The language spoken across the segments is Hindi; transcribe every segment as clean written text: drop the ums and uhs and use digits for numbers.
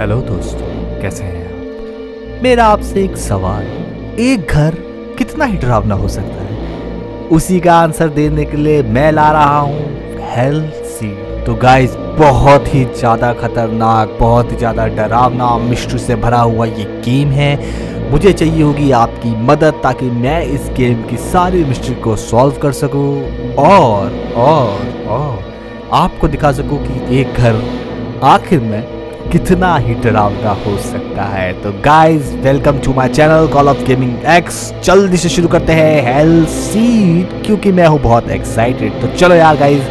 हेलो दोस्तों, कैसे हैं आप? मेरा आपसे एक सवाल। एक घर कितना ही डरावना हो सकता है? उसी का आंसर देने के लिए मैं ला रहा हूँ हेल सीड। तो गाइस, बहुत ही ज़्यादा खतरनाक, बहुत ही ज़्यादा डरावना, मिस्ट्री से भरा हुआ ये गेम है। मुझे चाहिए होगी आपकी मदद ताकि मैं इस गेम की सारी मिस्ट्री को सॉल्व कर सकूं और आपको दिखा सकूं कि एक घर आखिर में कितना ही डरावना हो सकता है। तो guys, welcome to my channel call of gaming X. जल्दी से शुरू करते हैं हेल सीड, क्योंकि मैं हूं बहुत एक्साइटेड। तो चलो यार गाइस,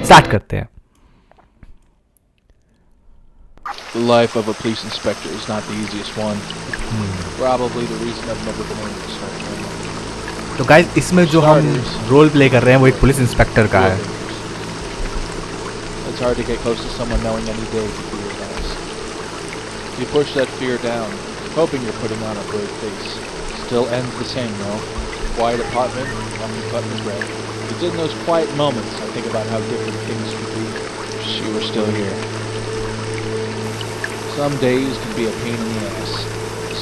स्टार्ट करते हैं। The life of a police inspector is not the easiest one. Probably the reason I've never been able to start training. तो गाइस, इसमें जो हम रोल प्ले कर रहे हैं वो एक पुलिस इंस्पेक्टर का है। It's hard to get close to someone knowing any day could be your last. You push that fear down, hoping you're putting on a brave face. Still ends the same though. Quiet apartment, nothing but regret. It's in those quiet moments I think about how different things could be if she were still here. Some days can be a pain in the ass,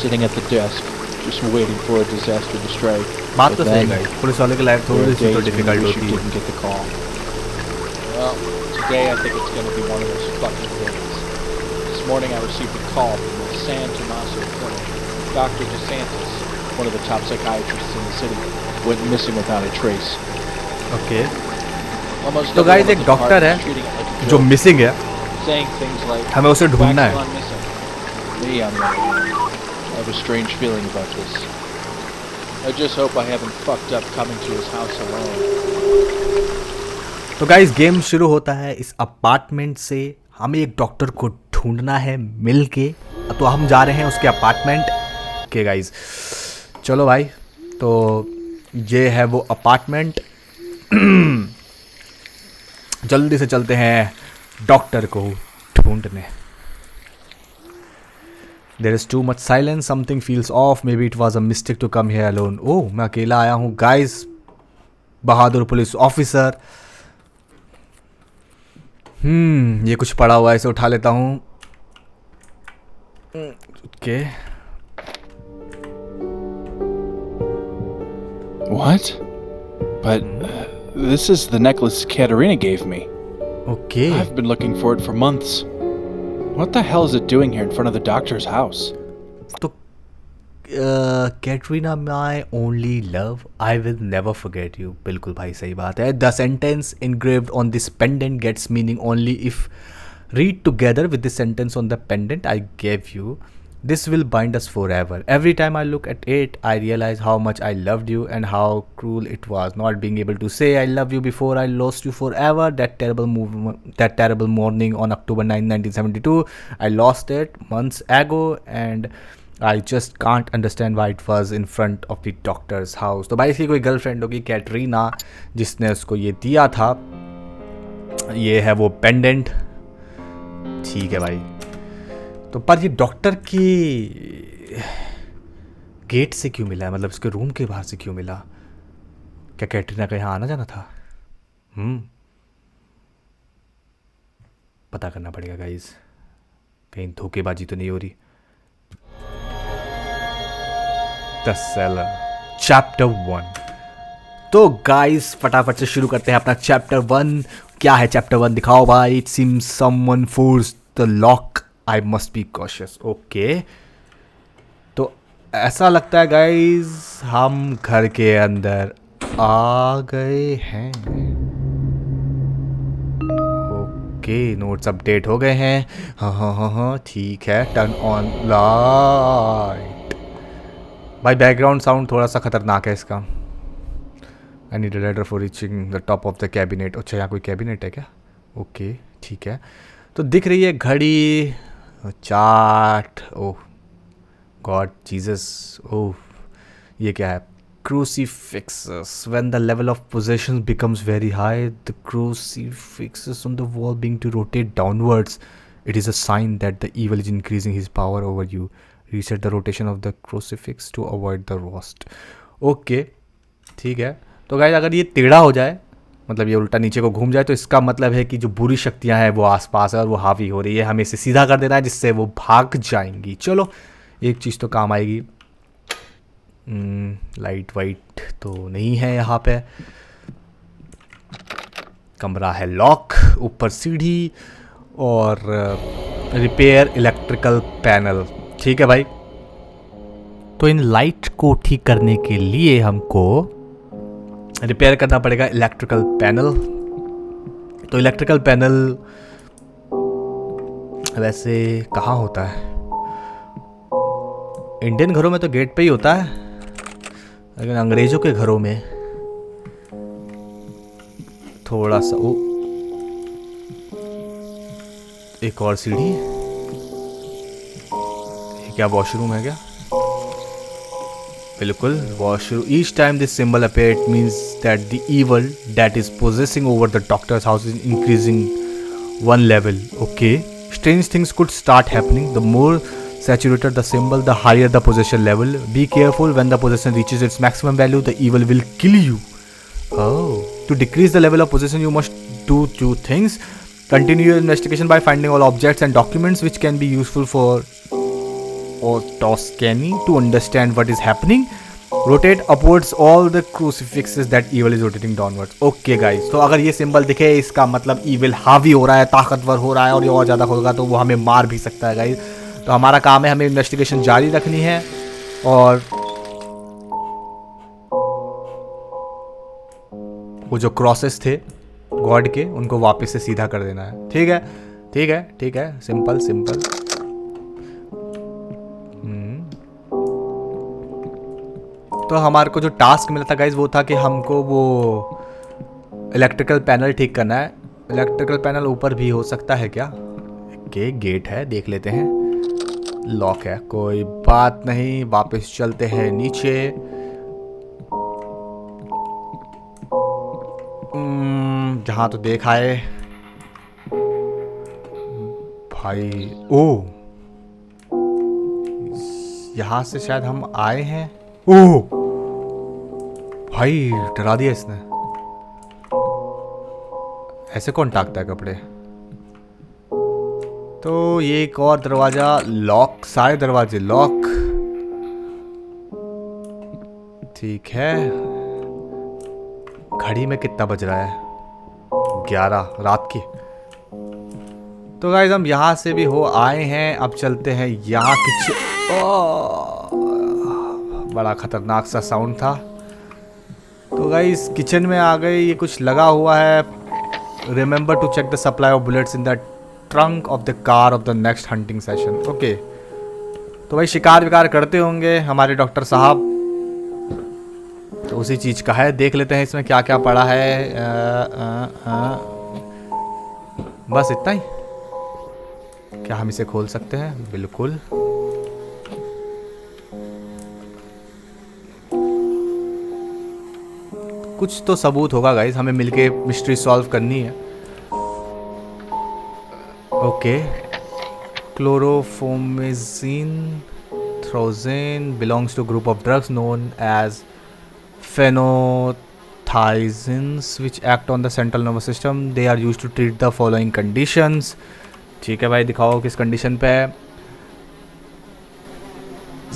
sitting at the desk, just waiting for a disaster to strike. बात But तो सही then, गाइस, पुलिस वाले की लाइफ there थोड़ी are सी days तो when you difficult wish you होती है। didn't get the call. Well, today I think it's going to be one of those fucking days. This morning I received a call from the San Tomaso Clinic. Dr. DeSantis, one of the top psychiatrists in the city, went missing without a trace. Okay, Almost तो everyone गाइस at एक the डॉक्टर department है is treating it like a जो joke, मिसिंग है, saying things like, हमें उसे ढूंढना "Facts है। gone missing." Me, on the other hand, I have a strange feeling about this. I just hope I haven't fucked up coming to his house alone. तो गाइस, गेम शुरू होता है इस अपार्टमेंट से। हमें एक डॉक्टर को ढूंढना है मिल के। तो हम जा रहे हैं उसके अपार्टमेंट के गाइस। चलो भाई, तो ये है वो अपार्टमेंट। जल्दी से चलते हैं डॉक्टर को ढूंढने। There is too much silence, something feels off, maybe it was a mistake to come here alone. Oh, मैं अकेला आया हूँ गाइस। बहादुर पुलिस ऑफिसर। ये कुछ पड़ा हुआ है, इसे उठा लेता हूँ। Okay, What? But this is the necklace Katerina gave me. Okay. I've been looking for it for months. What the hell is it doing here in front of the doctor's house? तो Katrina my only love, I will never forget you. बिल्कुल भाई, सही बात है। The sentence engraved on this pendant gets meaning only if read together with the sentence on the pendant I gave you. This will bind us forever. Every time I look at it, I realize how much I loved you and how cruel it was not being able to say I love you before I lost you forever. That terrible morning on October 9, 1972. I lost it months ago and I just can't understand why it was in front of the doctor's house. तो भाई, इसकी कोई गर्लफ्रेंड होगी कैटरीना, जिसने उसको ये दिया था। ये है वो पेंडेंट। ठीक है भाई। तो पर ये डॉक्टर की गेट से क्यों मिला है? मतलब इसके रूम के बाहर से क्यों मिला? क्या कैटरीना का यहाँ आना जाना था? पता करना पड़ेगा गाइस, कहीं धोखेबाजी तो नहीं हो रही। The seller, chapter 1। तो गाइस, फटाफट से शुरू करते हैं अपना चैप्टर 1। क्या है चैप्टर 1? दिखाओ भाई। It seems someone force the lock, I must be cautious. Okay, तो ऐसा लगता है गाइस हम घर के अंदर आ गए हैं। ओके, नोट्स अपडेट हो गए हैं। हाँ, ठीक है। Turn on light. भाई, बैकग्राउंड साउंड थोड़ा सा खतरनाक है इसका। I need a ladder for reaching the top of the cabinet. अच्छा, यहाँ कोई कैबिनेट है क्या? ओके, ठीक है। तो दिख रही है घड़ी, चार्ट। ओह गॉड जीसस, ओह ये क्या है? Crucifixes. When the level of possession becomes very high, the crucifixes on the wall being to rotate downwards. It is a sign that the evil is increasing his power over you. Reset the rotation of the crucifix to avoid the roast. Okay, ठीक है। तो गाइस, अगर ये टेढ़ा हो जाए मतलब ये उल्टा नीचे को घूम जाए तो इसका मतलब है कि जो बुरी शक्तियां हैं वो आसपास है और वो हावी हो रही है, हमें इसे सीधा कर देना है जिससे वो भाग जाएंगी। चलो एक चीज़ तो काम आएगी। लाइट वाइट तो नहीं है यहाँ पे, कमरा है लॉक, ऊपर सीढ़ी और रिपेयर इलेक्ट्रिकल पैनल। ठीक है भाई, तो इन लाइट को ठीक करने के लिए हमको रिपेयर करना पड़ेगा इलेक्ट्रिकल पैनल। तो इलेक्ट्रिकल पैनल वैसे कहाँ होता है? इंडियन घरों में तो गेट पे ही होता है, लेकिन अंग्रेज़ों के घरों में थोड़ा सा वो एक और सीढ़ी। ये क्या वॉशरूम है क्या? बिल्कुल washroom. Each time this symbol appear it means that the evil that is possessing over the doctors house is increasing one level. Okay, strange things could start happening. The more saturated the symbol, the higher the possession level. Be careful, when the possession reaches its maximum value, the evil will kill you. Oh. To decrease the level of possession, you must do two things. Continue your investigation by finding all objects and documents which can be useful for Toscani to understand what is happening. Rotate upwards all the crucifixes that evil is rotating downwards. Okay guys, तो अगर ये सिंबल दिखे इसका मतलब evil हावी हो रहा है, ताकतवर हो रहा है और ये और ज़्यादा होगा तो वो हमें मार भी सकता है गाइस। तो हमारा काम है, हमें इन्वेस्टिगेशन जारी रखनी है और वो जो क्रॉसेस थे गॉड के उनको वापस से सीधा कर देना है। ठीक है ठीक है ठीक है, सिंपल सिंपल। तो हमारे को जो टास्क मिला था गाइज वो था कि हमको वो इलेक्ट्रिकल पैनल ठीक करना है। इलेक्ट्रिकल पैनल ऊपर भी हो सकता है क्या? के गेट है, देख लेते हैं। लॉक है, कोई बात नहीं, वापस चलते हैं नीचे। जहाँ तो देखा है भाई। ओ, यहाँ से शायद हम आए हैं। ओ भाई, डरा दिया इसने। ऐसे कौन टाकता है कपड़े? तो ये एक और दरवाजा लॉक, सारे दरवाजे लॉक। ठीक है, घड़ी में कितना बज रहा है? 11 रात की। तो गाइस हम यहाँ से भी हो आए हैं, अब चलते हैं यहाँ किचन। बड़ा खतरनाक सा साउंड था। तो गाइस किचन में आ गए, ये कुछ लगा हुआ है। Remember to check the supply of bullets in the trunk of the car of the next hunting session. Okay, तो भाई शिकार विकार करते होंगे हमारे डॉक्टर साहब, तो उसी चीज़ का है। देख लेते हैं इसमें क्या क्या पड़ा है। बस इतना ही? क्या हम इसे खोल सकते हैं? बिल्कुल। कुछ तो सबूत होगा गाइस, हमें मिलके मिस्ट्री सॉल्व करनी है। ओके, क्लोरोफोमेजिन थ्रोजेन belongs to a group of drugs known as phenothiazines which act on the central nervous system. They are used to treat the following conditions. ठीक है भाई, दिखाओ किस कंडीशन पे है।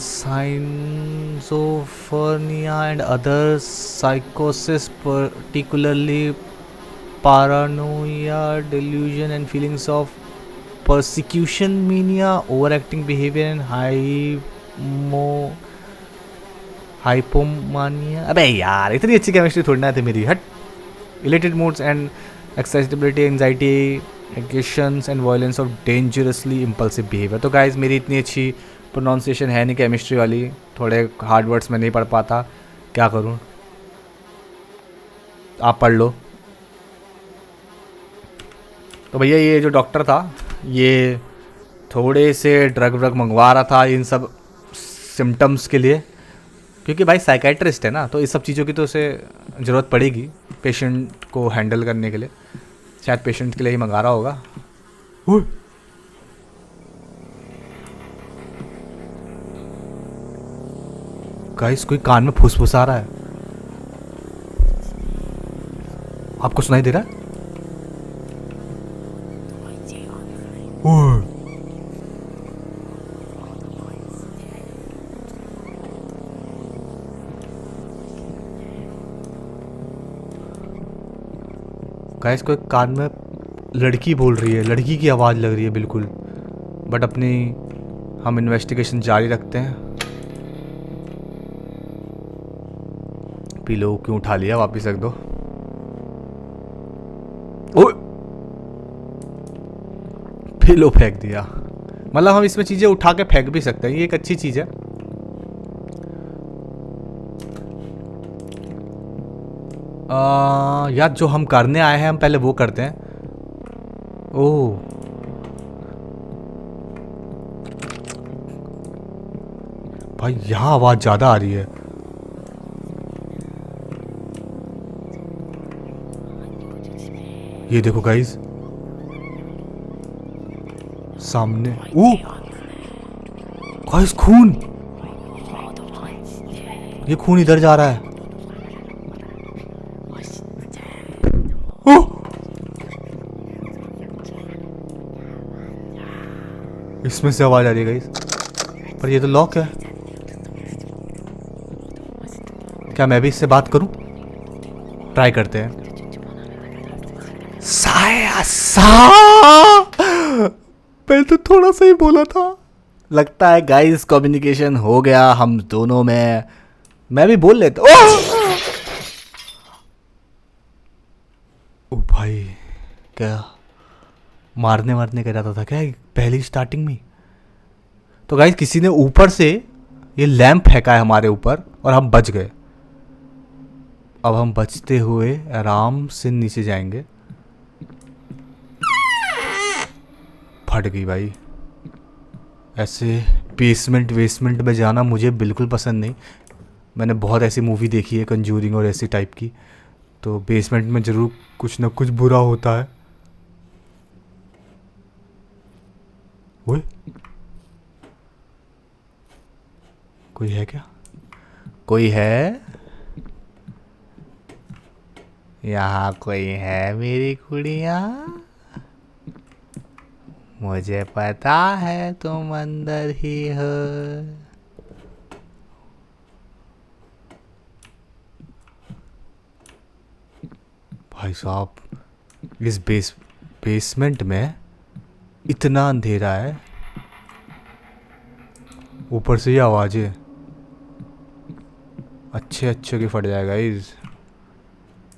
Schizophrenia and other psychosis, particularly paranoia, delusion and feelings of persecution, mania, overacting behavior and hypomania। अबे यार, इतनी अच्छी केमिस्ट्री थोड़ी ना थी मेरी, हट। Elated moods and excitability, anxiety, aggressions and violence of dangerously impulsive behavior। तो गाइज मेरी इतनी अच्छी प्रोनाउंसिएशन है नहीं केमिस्ट्री वाली, थोड़े हार्ड वर्ड्स में नहीं पढ़ पाता, क्या करूं? आप पढ़ लो। तो भैया ये जो डॉक्टर था ये थोड़े से ड्रग व्रग मंगवा रहा था इन सब सिम्टम्स के लिए, क्योंकि भाई साइकेट्रिस्ट है ना, तो इस सब चीज़ों की तो उसे ज़रूरत पड़ेगी पेशेंट को हैंडल करने के लिए। शायद पेशेंट के लिए ही मंगा रहा होगा। गाइस कोई कान में फुसफुसा रहा है। आपको सुनाई दे रहा है? ओह! गाइस कोई कान में लड़की बोल रही है, लड़की की आवाज़ लग रही है बिल्कुल। बट अपनी हम इन्वेस्टिगेशन जारी रखते हैं। पिलो क्यों उठा लिया, वापिस रख दो। ओए! पिलो फेंक दिया। मतलब हम इसमें चीज़ें उठा के फेंक भी सकते हैं, ये एक अच्छी चीज़ है। यार जो हम करने आए हैं हम पहले वो करते हैं। ओह, भाई यहाँ आवाज़ ज़्यादा आ रही है। ये देखो गाइस, सामने। ओह गाइस, खून! ये खून इधर जा रहा है। ओह! इसमें से आवाज आ रही है गाइस, पर ये तो लॉक है। क्या मैं भी इससे बात करूं? ट्राई करते हैं। साया सा, मैं तो थोड़ा सा ही बोला था। लगता है गाइस कम्युनिकेशन हो गया हम दोनों में। मैं भी बोल लेता। ओ भाई, क्या मारने मारने का जाता था क्या पहली स्टार्टिंग में? तो गाइस किसी ने ऊपर से ये लैंप फेंका है हमारे ऊपर और हम बच गए। अब हम बचते हुए आराम से नीचे जाएंगे। फट गई भाई। ऐसे बेसमेंट वेसमेंट में जाना मुझे बिल्कुल पसंद नहीं। मैंने बहुत ऐसी मूवी देखी है कंजूरिंग और ऐसी टाइप की, तो बेसमेंट में ज़रूर कुछ ना कुछ बुरा होता है। ओए, कोई है क्या? कोई है यहाँ? कोई है मेरी कुड़िया? मुझे पता है तुम अंदर ही हो। भाई साहब, इस बेसमेंट में इतना अंधेरा है, ऊपर से ये आवाज़ें। अच्छे अच्छे की फट जाएगा इस।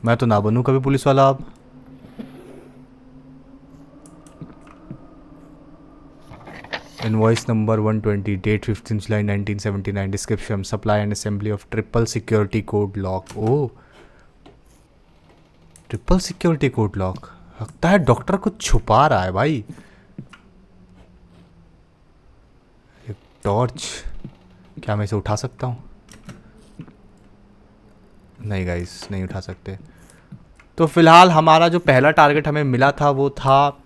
मैं तो ना बनूं कभी पुलिस वाला अब। Invoice number 120, date 15 July 1979, description supply and assembly of triple security code lock. Oh, triple security code lock. लगता है डॉक्टर कुछ छुपा रहा है भाई। एक टॉर्च, क्या मैं इसे उठा सकता हूँ? नहीं गाइस, नहीं उठा सकते। तो फिलहाल हमारा जो पहला टारगेट हमें मिला था वो था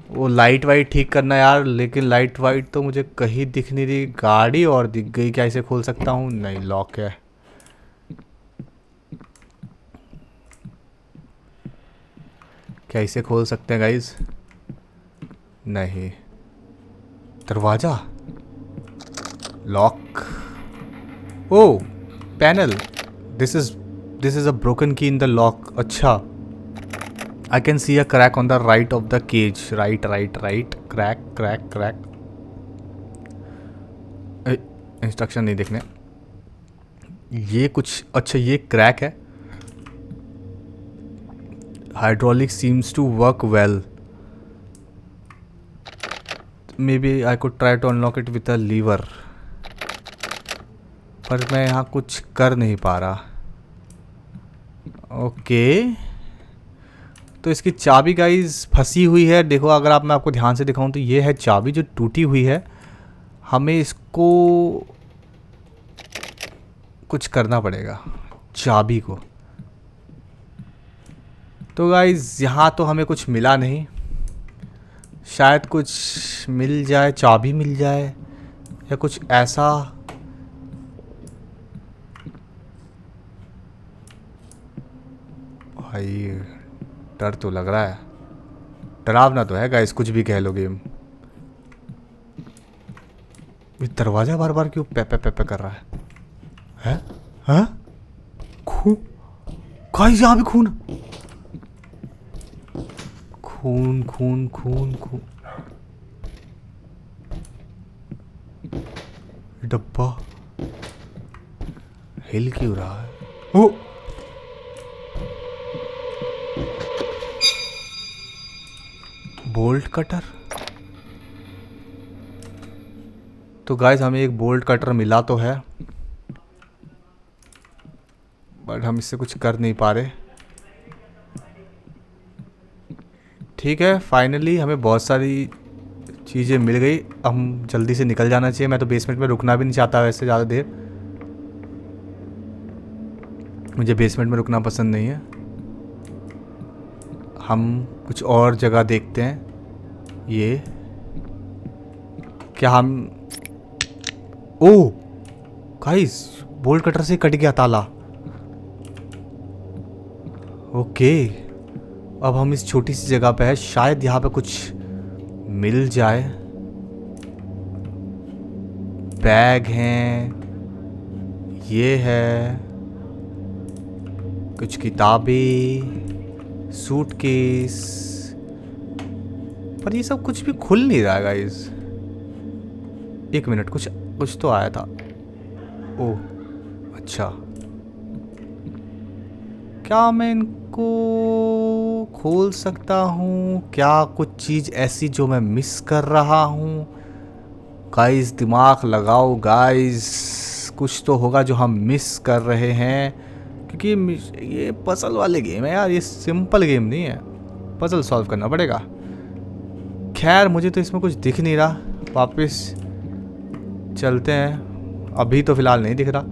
वो लाइट वाइट ठीक करना यार। लेकिन लाइट वाइट तो मुझे कहीं दिख नहीं रही। गाड़ी और दिख गई, क्या इसे खोल सकता हूँ? नहीं, लॉक है। क्या इसे खोल सकते हैं गाइस? नहीं। दरवाजा lock. Oh, panel. This is a broken key in the lock. अच्छा, I can see a crack on the right of the cage. Right. Crack. Instruction नहीं देखने। ये कुछ, अच्छा ये क्रैक है। Hydraulic seems to work well. Maybe I could try to unlock it with a lever, पर मैं यहाँ कुछ कर नहीं पा रहा। ओके, तो इसकी चाबी गाइस फंसी हुई है। देखो, अगर आप, मैं आपको ध्यान से दिखाऊं तो ये है चाबी जो टूटी हुई है। हमें इसको कुछ करना पड़ेगा, चाबी को। तो गाइस यहाँ तो हमें कुछ मिला नहीं। शायद कुछ मिल जाए, चाबी मिल जाए या कुछ ऐसा। भाई डर तो लग रहा है, डरावना तो है गाइस, कुछ भी कह लो गेम। ये दरवाजा बार बार क्यों पे पे पे पे कर रहा है? हैं? खून गाइस, यहाँ भी खून खून खून खून खून। डब्बा हिल क्यों रहा है? ओ बोल्ट कटर। तो गाइस हमें एक बोल्ट कटर मिला तो है, बट हम इससे कुछ कर नहीं पा रहे। ठीक है, फाइनली हमें बहुत सारी चीज़ें मिल गई। हम जल्दी से निकल जाना चाहिए। मैं तो बेसमेंट में रुकना भी नहीं चाहता वैसे ज़्यादा देर, मुझे बेसमेंट में रुकना पसंद नहीं है। हम कुछ और जगह देखते हैं। ये क्या हम, ओ गाइस बोल्ट कटर से कट गया ताला। ओके, अब हम इस छोटी सी जगह पे है, शायद यहाँ पे कुछ मिल जाए। बैग हैं, ये है कुछ किताबें, सूटकेस, पर ये सब कुछ भी खुल नहीं रहा है गाइस। एक मिनट, कुछ तो आया था। ओह अच्छा, क्या मैं इनको खोल सकता हूँ? क्या कुछ चीज़ ऐसी जो मैं मिस कर रहा हूँ? गाइस दिमाग लगाओ गाइस, कुछ तो होगा जो हम मिस कर रहे हैं, क्योंकि ये पजल वाले गेम है यार, ये सिंपल गेम नहीं है, पजल सॉल्व करना पड़ेगा। खैर मुझे तो इसमें कुछ दिख नहीं रहा, वापस चलते हैं। अभी तो फ़िलहाल नहीं दिख रहा,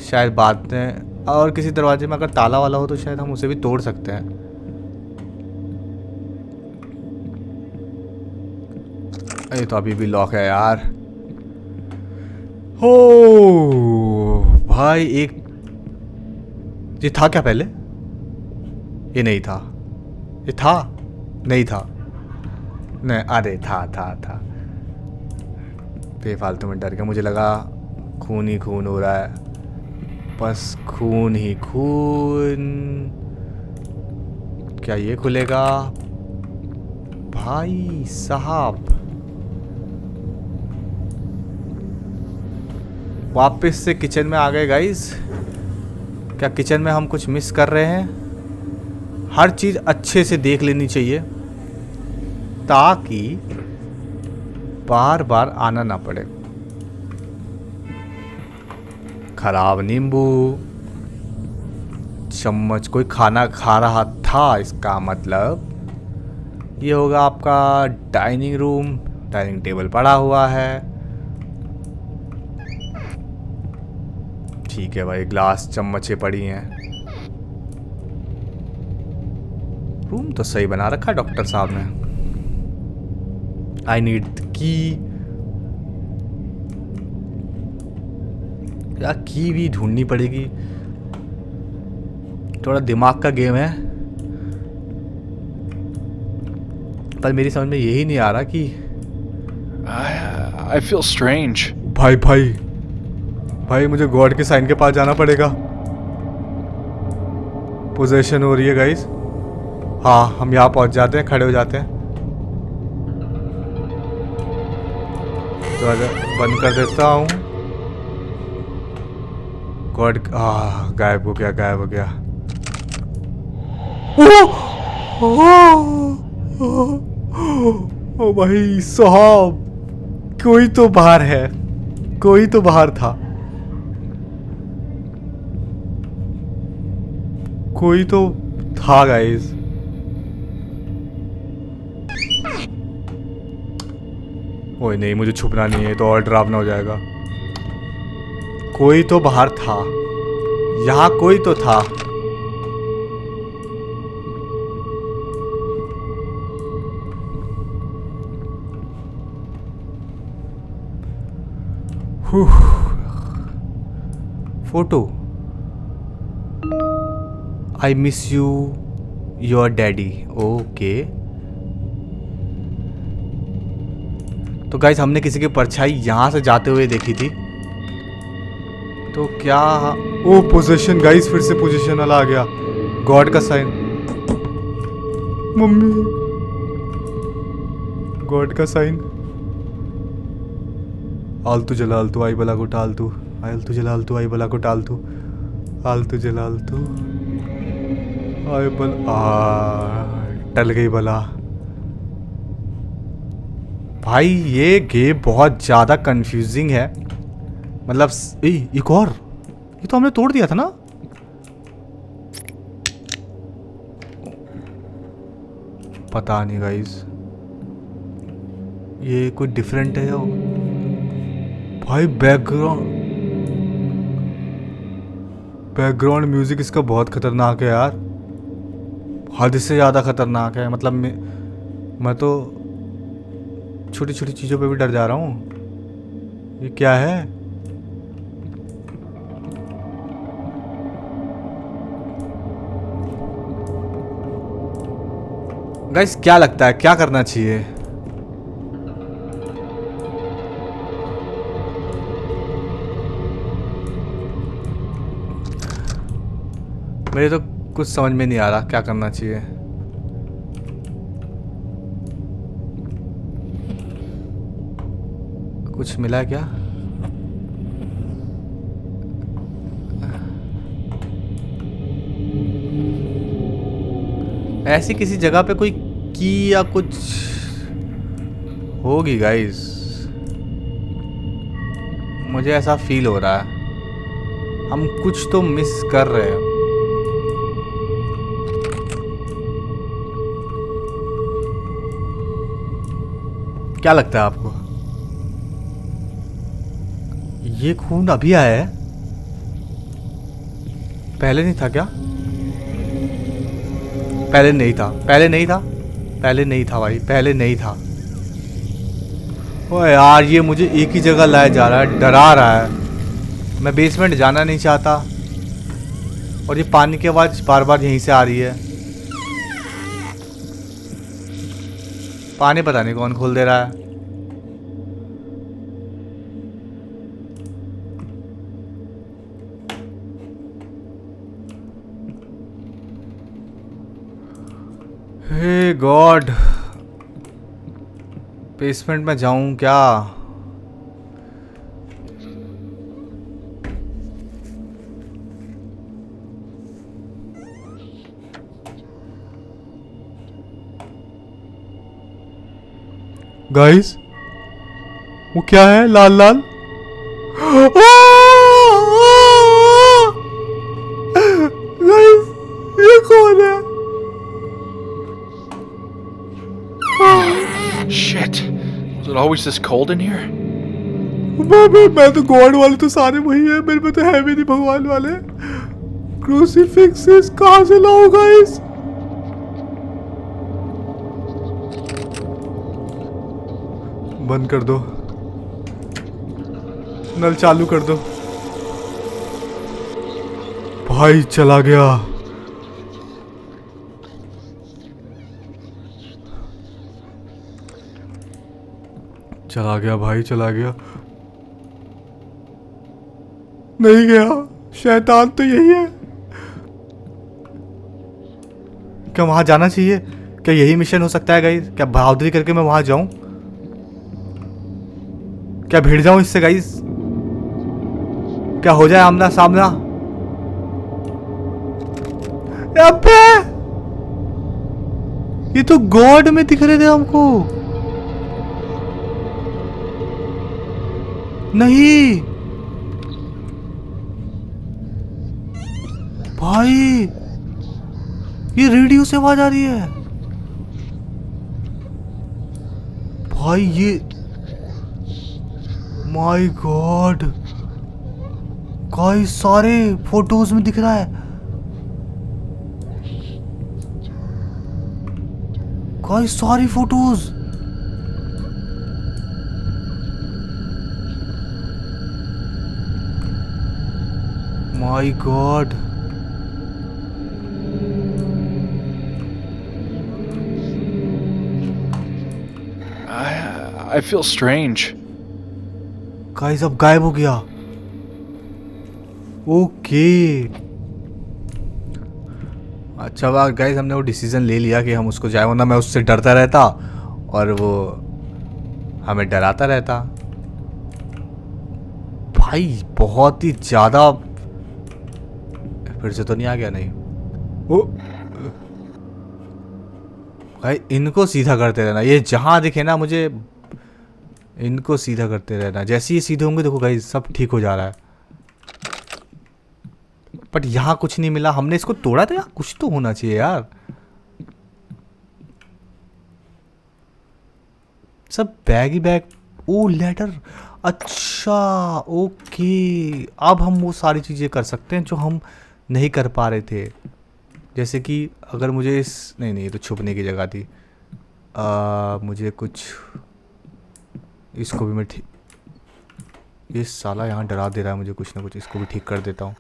शायद बाद में। और किसी दरवाजे में अगर ताला वाला हो तो शायद हम उसे भी तोड़ सकते हैं। ये तो अभी भी लॉक है यार। हो भाई, एक ये था क्या पहले? ये नहीं था, ये था नहीं था, नहीं अरे था। बेफालतू में डर गया, मुझे लगा खून ही खून हो रहा है, बस खून ही खून। क्या ये खुलेगा? भाई साहब, वापस से किचन में आ गए गाइस। क्या किचन में हम कुछ मिस कर रहे हैं? हर चीज़ अच्छे से देख लेनी चाहिए ताकि बार बार आना ना पड़े। खराब नींबू, चम्मच, कोई खाना खा रहा था, इसका मतलब ये होगा आपका डाइनिंग रूम। डाइनिंग टेबल पड़ा हुआ है, ठीक है भाई, ग्लास चम्मचें पड़ी हैं। रूम तो सही बना रखा डॉक्टर साहब ने। आई नीड की, या की भी ढूंढनी पड़ेगी। थोड़ा दिमाग का गेम है, पर मेरी समझ में यही नहीं आ रहा कि I feel strange. भाई मुझे गॉड के साइन के पास जाना पड़ेगा। पोजेशन हो रही है गाइस। हाँ, हम यहाँ पहुँच जाते हैं, खड़े हो जाते हैं। दरवाजा बंद कर देता हूँ। गॉड, गायब हो गया। ओ भाई साहब, कोई तो बाहर है, कोई तो बाहर था, कोई तो था गाइस। ओए नहीं, मुझे छुपना नहीं है, तो और डरावना हो जाएगा। कोई तो बाहर था, यहाँ कोई तो था। Photo, I miss you your daddy. Okay, तो गाइस हमने किसी की परछाई यहाँ से जाते हुए देखी थी, तो क्या? ओ पोजीशन गाइस, फिर से पोजीशन वाला आ गया, गॉड का साइन। मम्मी, गॉड का साइन। आलतू जलालतू आई बला को टालतू, आलतू जलालतू आई बला को टालतू, आलतू जलालतू आई बल। टल गई बला। भाई ये गेम बहुत ज़्यादा कंफ्यूजिंग है, मतलब एक और, ये तो हमने तोड़ दिया था ना। पता नहीं गाइस, ये कोई डिफरेंट है। भाई बैकग्राउंड म्यूजिक इसका बहुत खतरनाक है यार, हद से ज़्यादा खतरनाक है। मतलब मैं तो छोटी छोटी चीज़ों पे भी डर जा रहा हूँ। ये क्या है? गाइस क्या लगता है क्या करना चाहिए? मेरे तो कुछ समझ में नहीं आ रहा क्या करना चाहिए। कुछ मिला क्या? ऐसी किसी जगह पे कोई की या कुछ होगी गाइस, मुझे ऐसा फील हो रहा है हम कुछ तो मिस कर रहे हैं। क्या लगता है आपको? ये खून अभी आया है, पहले नहीं था क्या? पहले नहीं था, पहले नहीं था, पहले नहीं था भाई, पहले नहीं था। ओ यार ये मुझे एक ही जगह लाया जा रहा है, डरा रहा है। मैं बेसमेंट जाना नहीं चाहता, और ये पानी की आवाज़ बार बार यहीं से आ रही है। पानी पता नहीं कौन खोल दे रहा है। हे गॉड, बेसमेंट में जाऊं क्या? गाइस वो क्या है लाल लाल? गाइस ये कौन है? Shit! Was it always this cold in here? मैं तो गॉड वाले तो सारे वही है, मेरे में तो है भी नहीं भगवान वाले। क्रूसीफिक्सेस कहाँ से लाओ गाइस? बंद कर दो, नल चालू कर दो। भाई चला गया। चला गया भाई, चला गया। नहीं गया, शैतान तो यही है। क्या वहां जाना चाहिए? क्या यही मिशन हो सकता है गाइस? क्या बहादुरी करके मैं वहां जाऊं? क्या भिड़ जाऊं इससे गाइस? क्या हो जाए आमना सामना? अबे ये तो गॉड में दिख रहे थे हमको। नहीं भाई, ये रेडियो से आवाज आ रही है भाई। ये माय गॉड गाइस, सारे फोटोज में दिख रहा है गाइस, सारी photos. My God I feel strange. Guys अब गायब हो गया। ओके अच्छा बात गाइस, हमने वो डिसीजन ले लिया कि हम उसको जाए, वरना मैं उससे डरता रहता और वो हमें डराता रहता। भाई बहुत ही ज़्यादा। फिर से तो नहीं आ गया? नहीं। ओ भाई इनको सीधा करते रहना, ये जहाँ दिखे ना मुझे इनको सीधा करते रहना। जैसे ही सीधे होंगे देखो गाइस सब ठीक हो जा रहा है। बट यहाँ कुछ नहीं मिला, हमने इसको तोड़ा था, यहाँ कुछ तो होना चाहिए यार। सब बैग ही बैग। ओ लेटर, अच्छा ओके। अब हम वो सारी चीज़ें कर सकते हैं जो हम नहीं कर पा रहे थे। जैसे कि अगर मुझे इस नहीं ये तो छुपने की जगह थी। मुझे कुछ इसको भी मैं ठीक, ये साला यहाँ डरा दे रहा है मुझे कुछ ना कुछ, इसको भी ठीक कर देता हूँ।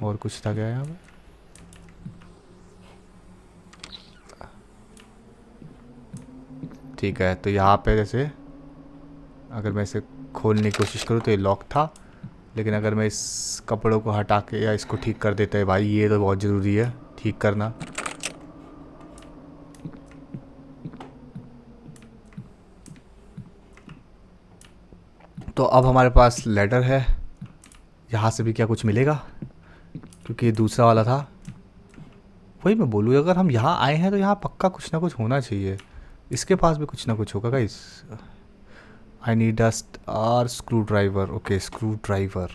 और कुछ था क्या यहाँ पे? ठीक है, तो यहाँ पे जैसे अगर मैं इसे खोलने की कोशिश करूँ तो ये लॉक था, लेकिन अगर मैं इस कपड़ों को हटा के या इसको ठीक कर देता है, भाई ये तो बहुत ज़रूरी है ठीक करना। तो अब हमारे पास लेडर है। यहाँ से भी क्या कुछ मिलेगा? क्योंकि ये दूसरा वाला था। वही मैं बोलूँ, अगर हम यहाँ आए हैं तो यहाँ पक्का कुछ ना कुछ होना चाहिए। इसके पास भी कुछ ना कुछ होगा guys. I need a screw driver. Okay screw driver,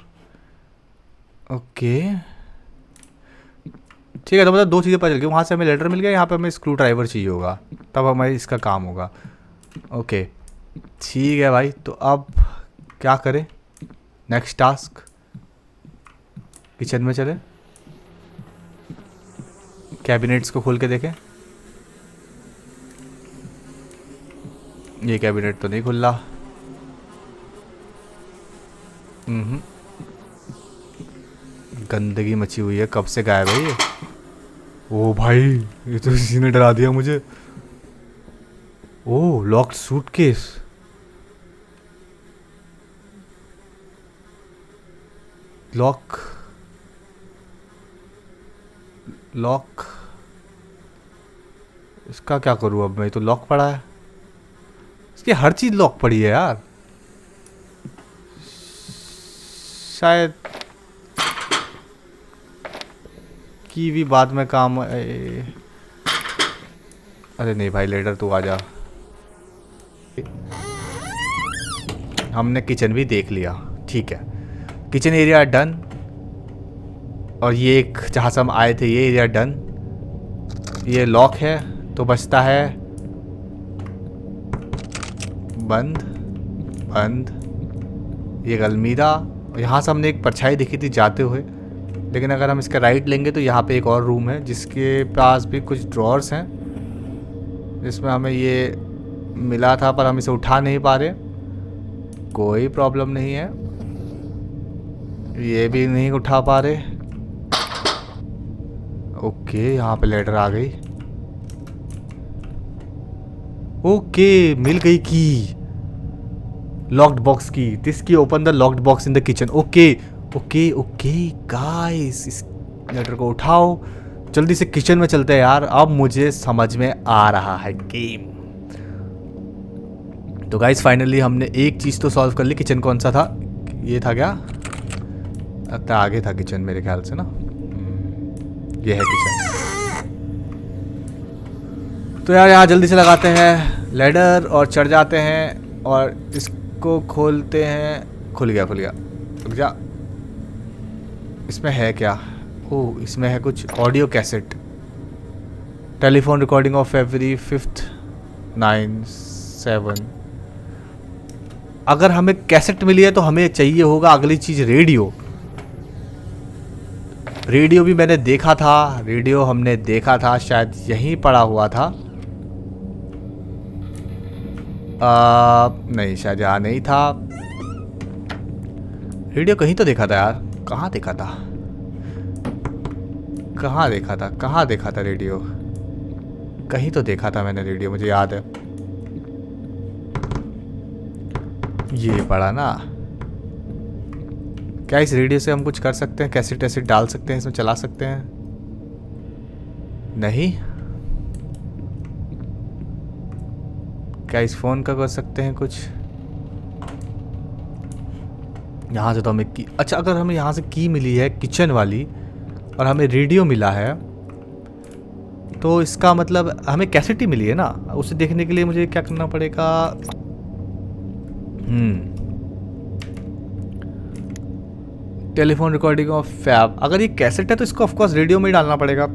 okay ठीक है। तो मतलब दो चीज़ें पता चल गई, वहाँ से हमें लेटर मिल गया, यहाँ पे हमें स्क्रू ड्राइवर चाहिए होगा, तब हमारे इसका काम होगा। ओके ठीक है भाई, तो अब क्या करें? नेक्स्ट टास्क किचन में चले, कैबिनेट्स को खोल के देखें। ये कैबिनेट तो नहीं खुल रहा। गंदगी मची हुई है, कब से गायब है ये? ओ भाई ये तो किसी ने डरा दिया मुझे। ओ लॉक्ड सूटकेस, लॉक लॉक, इसका क्या करूँ अब मैं? तो लॉक पड़ा है, इसकी हर चीज़ लॉक पड़ी है यार। शायद की भी बाद में काम अरे नहीं भाई लेटर तू आ जा। हमने किचन भी देख लिया, ठीक है। किचन एरिया डन, और ये एक जहाँ से हम आए थे ये एरिया डन। ये लॉक है तो बचता है बंद बंद। ये अलमीरा, यहाँ से हमने एक परछाई दिखी थी जाते हुए, लेकिन अगर हम इसका राइट लेंगे तो यहाँ पे एक और रूम है जिसके पास भी कुछ ड्रॉर्स हैं, जिसमें हमें ये मिला था पर हम इसे उठा नहीं पा रहे। कोई प्रॉब्लम नहीं है, ये भी नहीं उठा पा रहे। ओके यहाँ पे लेटर आ गई। ओके मिल गई की, लॉक्ड बॉक्स की। दिस की open the locked box in the kitchen. Okay okay okay guys, इस लेटर को उठाओ, जल्दी से किचन में चलते हैं यार। अब मुझे समझ में आ रहा है गेम। तो गाइस फाइनली हमने एक चीज़ तो सॉल्व कर ली। किचन कौन सा था? ये था क्या? अच्छा आगे था किचन मेरे ख्याल से ना। ये है किचन। तो यार यहाँ जल्दी से लगाते हैं लैडर और चढ़ जाते हैं और इसको खोलते हैं। खुल गया खुल गया। रुक जा, इसमें है क्या? ओह इसमें है कुछ audio cassette. Telephone recording of February 5th 9/7। अगर हमें कैसेट मिली है तो हमें चाहिए होगा अगली चीज़ रेडियो। रेडियो भी मैंने देखा था, रेडियो हमने देखा था, शायद यहीं पड़ा हुआ था। नहीं शायद यहाँ नहीं था। रेडियो कहीं तो देखा था यार, कहाँ देखा था? कहाँ देखा था? कहाँ देखा था रेडियो? कहीं तो देखा था मैंने रेडियो, मुझे याद है। ये पड़ा ना। क्या इस रेडियो से हम कुछ कर सकते हैं? कैसेट ऐसे डाल सकते हैं, इसमें चला सकते हैं? नहीं। क्या इस फोन का कर सकते हैं कुछ? यहाँ से तो हमें की, अच्छा अगर हमें यहाँ से की मिली है किचन वाली और हमें रेडियो मिला है तो इसका मतलब हमें कैसेट ही मिली है ना। उसे देखने के लिए मुझे क्या करना पड़ेगा? Telephone recording of Feb. अगर ये कैसेट है तो इसको ऑफकोर्स रेडियो में ही डालना पड़ेगा।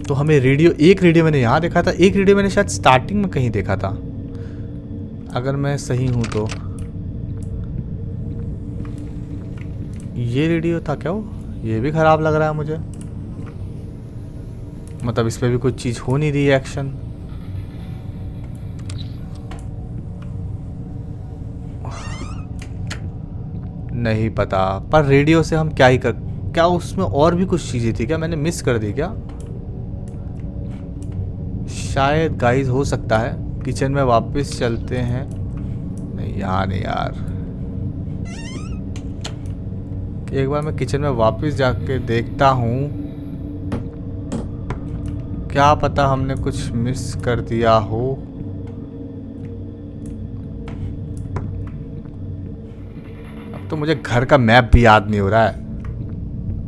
तो हमें रेडियो, एक रेडियो मैंने यहाँ देखा था, एक रेडियो मैंने शायद स्टार्टिंग में कहीं देखा था, अगर मैं सही हूँ तो। ये रेडियो था क्या वो? ये भी ख़राब लग रहा है मुझे। मतलब इस पे भी कुछ चीज़ हो नहीं रही है एक्शन। नहीं पता, पर रेडियो से हम क्या ही कर, क्या उसमें और भी कुछ चीज़ें थी क्या? मैंने मिस कर दी क्या? शायद गाइस हो सकता है। किचन में वापस चलते हैं। नहीं यहाँ नहीं यार, एक बार मैं किचन में वापस जाके देखता हूँ, क्या पता हमने कुछ मिस कर दिया हो। अब तो मुझे घर का मैप भी याद नहीं हो रहा है,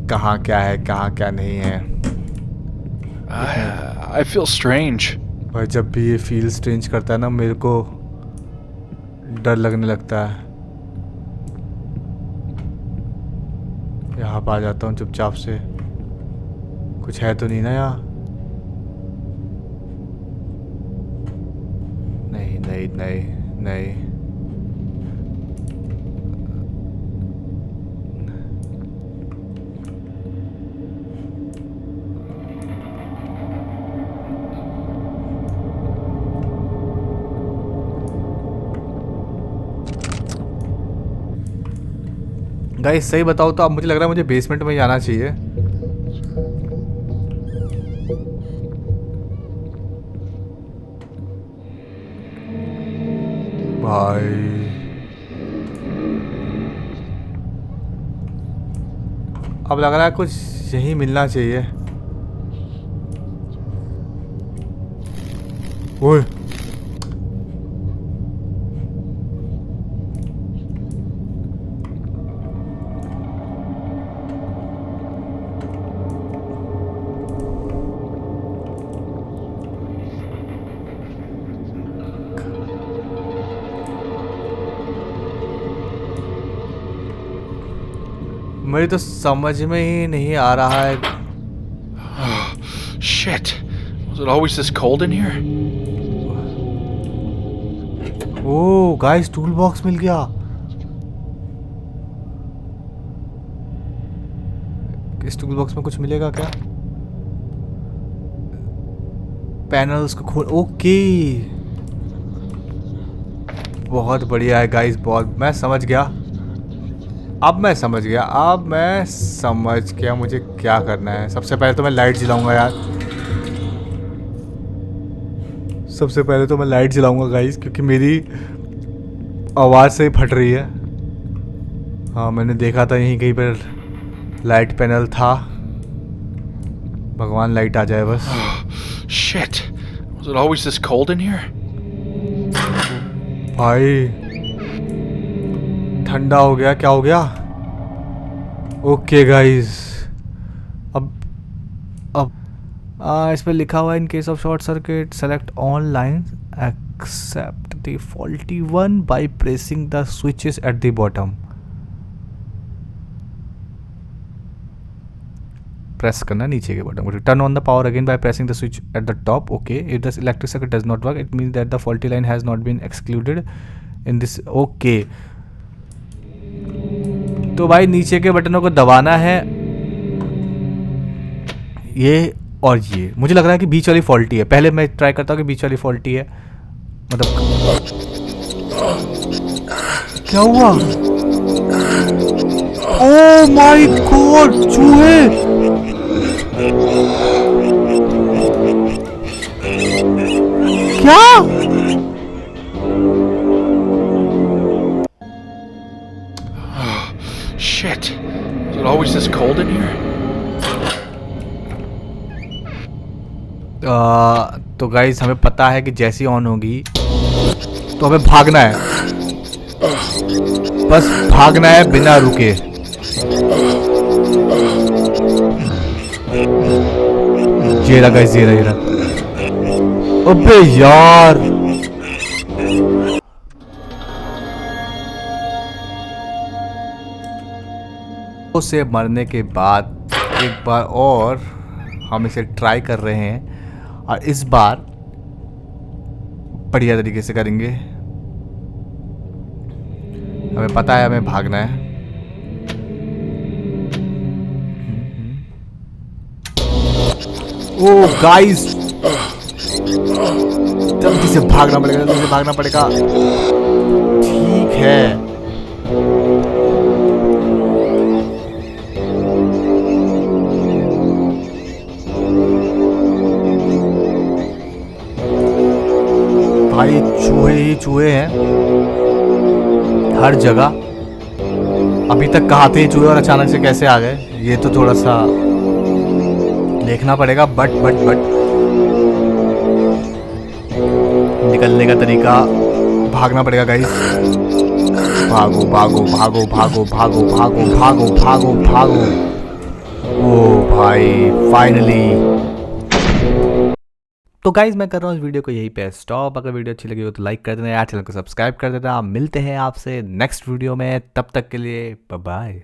कहाँ क्या है कहाँ क्या नहीं है। I feel strange. और जब भी ये फील स्ट्रेंज करता है ना, मेरे को डर लगने लगता है। यहाँ पर आ जाता हूँ चुपचाप से। कुछ है तो नहीं ना यहाँ? नहीं नहीं नहीं नहीं। गाइस सही बताओ तो अब मुझे लग रहा है मुझे बेसमेंट में जाना चाहिए। भाई अब लग रहा है कुछ यही मिलना चाहिए। ओए मेरी तो समझ में ही नहीं आ रहा है। Shit. Was it always this cold in here? Oh guys toolbox मिल गया। इस टूल बॉक्स में कुछ मिलेगा क्या? पैनल्स को खोल, ओके बहुत बढ़िया है गाइस, बहुत। मैं समझ गया, अब मैं समझ गया मुझे क्या करना है। सबसे पहले तो मैं लाइट जलाऊंगा यार, सबसे पहले तो मैं लाइट जलाऊंगा गाइस, क्योंकि मेरी आवाज़ से फट रही है। हाँ मैंने देखा था यहीं कहीं पर लाइट पैनल था। भगवान लाइट आ जाए बस। Shit. Was it always this cold in here? भाई ठंडा हो गया, क्या हो गया? ओके गाइस अब इस पर लिखा हुआ है in case of short circuit select on line except the faulty one by pressing the switches at the bottom. Press करना नीचे के बटन को। Turn on the power again by pressing the switch at the top. Okay if the electric circuit does not work it means that the faulty line has not been excluded in this. Okay तो भाई नीचे के बटनों को दबाना है, ये और ये। मुझे लग रहा है कि बीच वाली फॉल्टी है। पहले मैं ट्राई करता हूँ कि बीच वाली फॉल्टी है। मतलब क्या हुआ? ओह माय गॉड चूहे! क्या Shit. Is it always this cold in here? तो गाइस हमें पता है कि जैसी ऑन होगी तो हमें भागना है, बस भागना है बिना रुके। ये रहा गाइस, ये रहा। अबे यार, उसे मरने के बाद एक बार और हम इसे ट्राई कर रहे हैं और इस बार बढ़िया तरीके से करेंगे। हमें पता है हमें भागना है। ओह गाइस, जल्दी से भागना पड़ेगा, जल्दी से भागना पड़ेगा। ठीक है, भाई चूहे ही चूहे हैं हर जगह। अभी तक कहाँ थे चूहे और अचानक से कैसे आ गए, ये तो थोड़ा सा देखना पड़ेगा। बट निकलने का तरीका, भागना पड़ेगा गाइस। भागो भागो भागो भागो भागो भागो भागो भागो भागो। ओ भाई फाइनली। तो गाइज मैं कर रहा हूँ इस वीडियो को यहीं पे स्टॉप। अगर वीडियो अच्छी लगी हो तो लाइक कर देना यार, चैनल को सब्सक्राइब कर देना। मिलते हैं आपसे नेक्स्ट वीडियो में, तब तक के लिए बाय बाय।